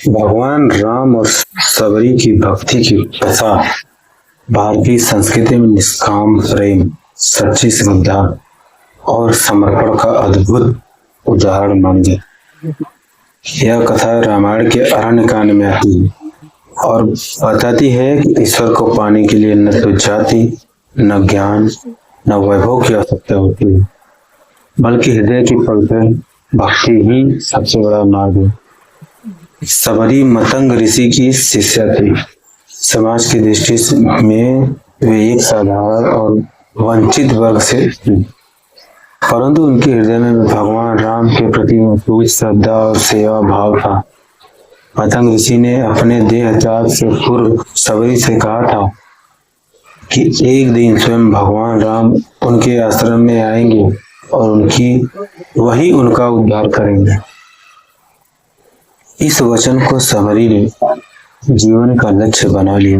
भगवान राम और सबरी की भक्ति की कथा भारतीय संस्कृति में निष्काम प्रेम, सच्ची श्रद्धा और समर्पण का अद्भुत उदाहरण मानी है। यह कथा रामायण के अरण्य कांड में आती है और बताती है कि ईश्वर को पाने के लिए न तो जाति, न ज्ञान, न वैभव की आवश्यकता होती है, बल्कि हृदय की पवित्र भक्ति ही सबसे बड़ा मार्ग है। सबरी मतंग ऋषि की शिष्या थी। समाज की दृष्टि में वे एक साधारण और वंचित वर्ग से थी, परंतु उनके हृदय में भगवान राम के प्रति अटूट श्रद्धा और सेवा भाव था। मतंग ऋषि ने अपने देह त्याग से पूर्व सबरी से कहा था कि एक दिन स्वयं भगवान राम उनके आश्रम में आएंगे और वही उनका उद्धार करेंगे। इस वचन को सबरी ने जीवन का लक्ष्य बना लिया।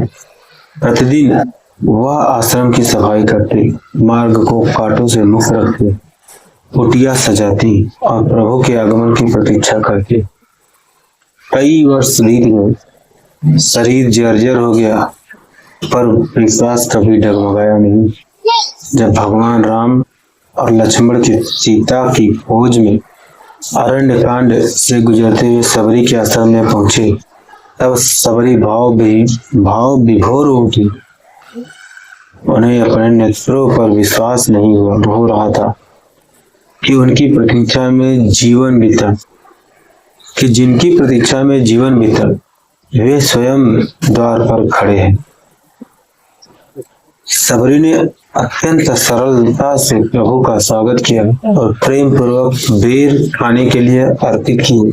प्रतिदिन वह आश्रम की सफाई करती, मार्ग को कांटों से मुक्त रखती, कुटिया सजाती और प्रभु के आगमन की प्रतीक्षा करती। कई वर्ष बीत गए, शरीर जर्जर हो गया, पर विश्वास कभी डगमगाया नहीं। जब भगवान राम और लक्ष्मण की सीता की खोज में अरण्य कांड से गुजरते हुए सबरी के आश्रम में पहुंचे, तब सबरी भाव विभोर उठी। उन्हें अपने नेत्रों पर विश्वास नहीं हो रहा था कि उनकी प्रतीक्षा में जीवन बीता, वे स्वयं द्वार पर खड़े हैं। सबरी ने अत्यंत सरलता से प्रभु का स्वागत किया और प्रेम पूर्वक बेर खाने के लिए अर्पित किए,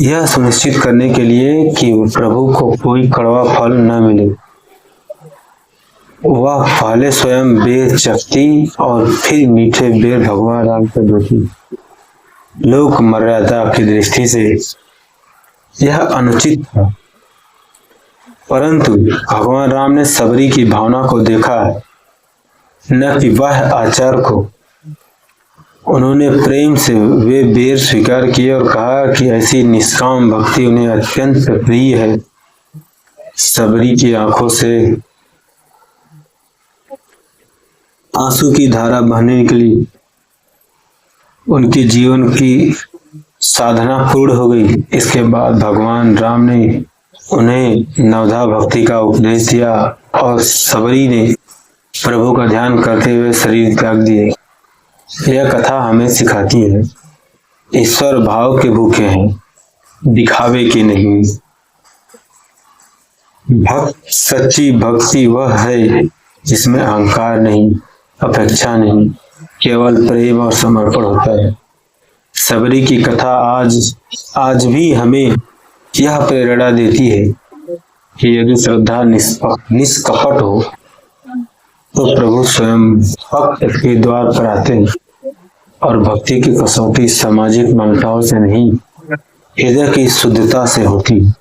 यह सुनिश्चित करने के लिए कि प्रभु को कोई कड़वा फल न मिले। वह पहले स्वयं बेर चखती और फिर मीठे बेर भगवान राम को देती। लोक मर्यादा की दृष्टि से यह अनुचित था, परंतु भगवान राम ने सबरी की भावना को देखा, न कि वह आचार को। उन्होंने प्रेम से वे बेर स्वीकार किए और कहा कि ऐसी निष्काम भक्ति उन्हें अत्यंत प्रिय है। सबरी की आंखों से आंसू की धारा बहने निकली। उनके जीवन की साधना पूर्ण हो गई। इसके बाद भगवान राम ने उन्हें नवधा भक्ति का उपदेश दिया और सबरी ने प्रभु का ध्यान करते हुए शरीर त्याग दिए। यह कथा हमें सिखाती है, ईश्वर भाव के भूखे हैं, दिखावे के नहीं। सच्ची भक्ति वह है जिसमें अहंकार नहीं, अपेक्षा नहीं, केवल प्रेम और समर्पण होता है। सबरी की कथा आज भी हमें यह प्रेरणा देती है कि यदि श्रद्धा निष्कपट हो तो प्रभु स्वयं भक्त के द्वार पर आते हैं और भक्ति की कसौटी सामाजिक मान्यताओं से नहीं, हृदय की शुद्धता से होती है।